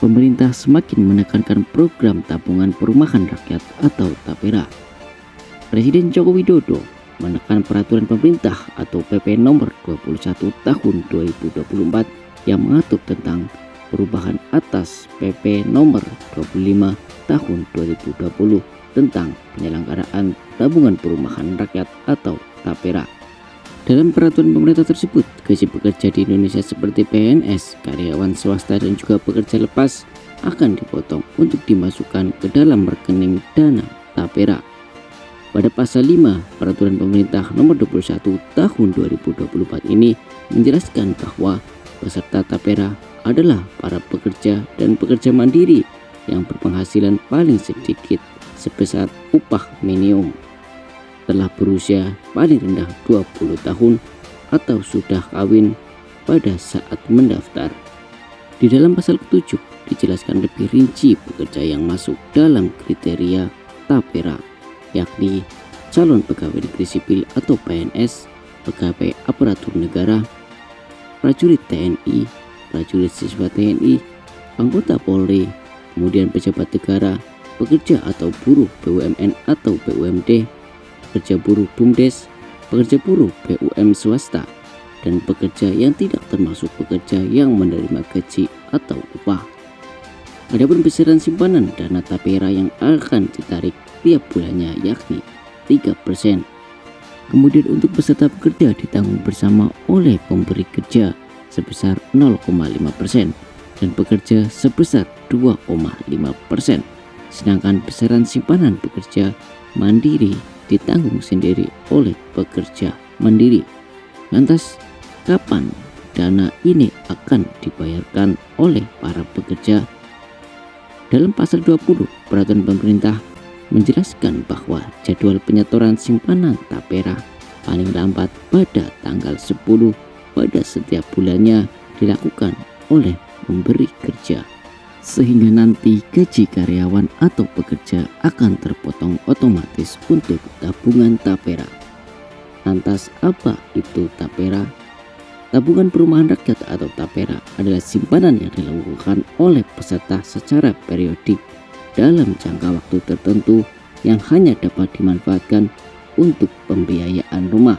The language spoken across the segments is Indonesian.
pemerintah semakin menekankan program tabungan perumahan rakyat atau TAPERA. Presiden Joko Widodo menekan peraturan pemerintah atau PP nomor 21 tahun 2024 yang mengatur tentang perubahan atas PP nomor 25 tahun 2020 tentang penyelenggaraan tabungan perumahan rakyat atau TAPERA. Dalam peraturan pemerintah tersebut, gaji pekerja di Indonesia seperti PNS, karyawan swasta dan juga pekerja lepas akan dipotong untuk dimasukkan ke dalam rekening dana TAPERA. Pada pasal 5 peraturan pemerintah nomor 21 tahun 2024 ini menjelaskan bahwa peserta TAPERA adalah para pekerja dan pekerja mandiri yang berpenghasilan paling sedikit sebesar upah minimum, telah berusia paling rendah 20 tahun atau sudah kawin pada saat mendaftar. Di dalam pasal ke-7 dijelaskan lebih rinci pekerja yang masuk dalam kriteria TAPERA, yakni calon pegawai negeri sipil atau PNS, pegawai aparatur negara, prajurit TNI, prajurit siswa TNI, anggota Polri, kemudian pejabat negara, pekerja atau buruh BUMN atau BUMD, pekerja buruh BUMDes, pekerja buruh BUM swasta, dan pekerja yang tidak termasuk pekerja yang menerima gaji atau upah. Adapun besaran simpanan dana TAPERA yang akan ditarik tiap bulannya yakni 3%. Kemudian untuk peserta pekerja ditanggung bersama oleh pemberi kerja sebesar 0,5% dan pekerja sebesar 2,5%. Sedangkan besaran simpanan pekerja mandiri ditanggung sendiri oleh pekerja mandiri. Lantas, kapan dana ini akan dibayarkan oleh para pekerja? Dalam pasal 20 peraturan pemerintah menjelaskan bahwa jadwal penyetoran simpanan TAPERA paling lambat pada tanggal 10 pada setiap bulannya dilakukan oleh pemberi kerja, sehingga nanti gaji karyawan atau pekerja akan terpotong otomatis untuk tabungan TAPERA. Lantas apa itu TAPERA? Tabungan perumahan rakyat atau TAPERA adalah simpanan yang dilakukan oleh peserta secara periodik dalam jangka waktu tertentu yang hanya dapat dimanfaatkan untuk pembiayaan rumah.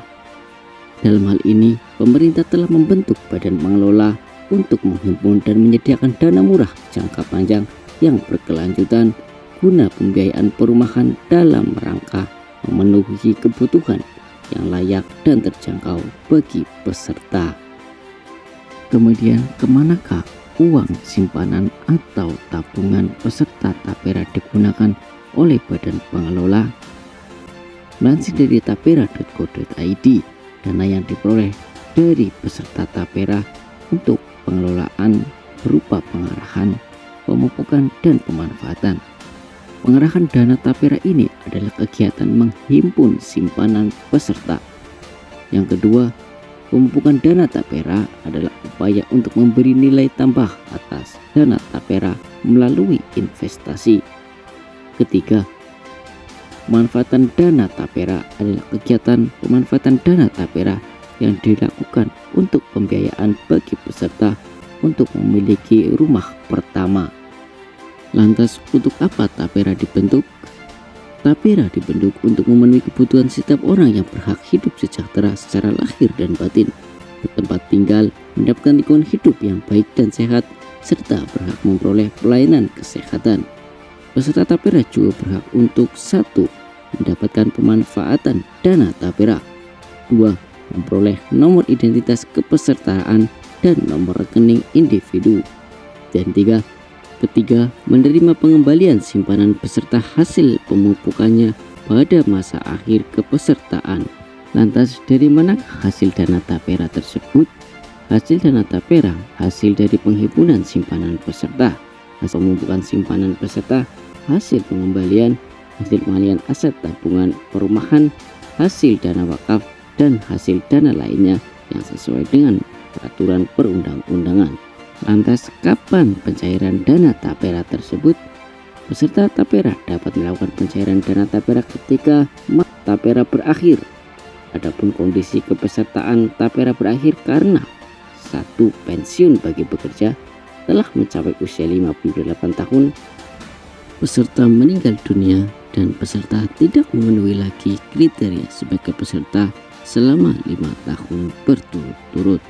Dalam hal ini, pemerintah telah membentuk badan pengelola untuk menghimpun dan menyediakan dana murah jangka panjang yang berkelanjutan guna pembiayaan perumahan dalam rangka memenuhi kebutuhan yang layak dan terjangkau bagi peserta. Kemudian, kemanakah uang simpanan atau tabungan peserta TAPERA digunakan oleh badan pengelola? Melansir dari tapera.co.id, dana yang diperoleh dari peserta TAPERA untuk pengelolaan berupa pengarahan, pemupukan, dan pemanfaatan. Pengarahan dana TAPERA ini adalah kegiatan menghimpun simpanan peserta. Yang kedua, pemupukan dana TAPERA adalah upaya untuk memberi nilai tambah atas dana TAPERA melalui investasi. Ketiga, pemanfaatan dana TAPERA adalah kegiatan pemanfaatan dana TAPERA yang dilakukan untuk pembiayaan bagi peserta untuk memiliki rumah pertama. Lantas, untuk apa TAPERA dibentuk? TAPERA dibentuk untuk memenuhi kebutuhan setiap orang yang berhak hidup sejahtera secara lahir dan batin, bertempat tinggal, mendapatkan lingkungan hidup yang baik dan sehat, serta berhak memperoleh pelayanan kesehatan. Peserta TAPERA juga berhak untuk 1. Mendapatkan pemanfaatan dana TAPERA, 2. Memperoleh nomor identitas kepesertaan dan nomor rekening individu, dan ketiga, menerima pengembalian simpanan beserta hasil pemupukannya pada masa akhir kepesertaan. Lantas, dari mana hasil dana TAPERA tersebut? Hasil dana TAPERA hasil dari penghimpunan simpanan peserta, hasil pemupukan simpanan peserta, hasil pengembalian, hasil pengalihan aset tabungan perumahan, hasil dana wakaf, dan hasil dana lainnya yang sesuai dengan peraturan perundang-undangan. Lantas, kapan pencairan dana TAPERA tersebut? Peserta TAPERA dapat melakukan pencairan dana TAPERA ketika TAPERA berakhir. Adapun kondisi kepesertaan TAPERA berakhir karena 1. Pensiun bagi pekerja, telah mencapai usia 58 tahun, peserta meninggal dunia, dan peserta tidak memenuhi lagi kriteria sebagai peserta selama 5 tahun berturut-turut.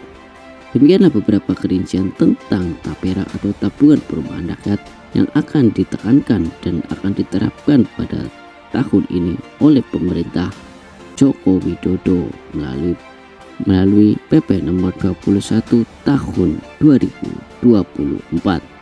Demikianlah beberapa kerincian tentang tapera atau tabungan perumahan rakyat yang akan ditekankan dan akan diterapkan pada tahun ini oleh pemerintah Joko Widodo melalui PP nomor 21 tahun 2024.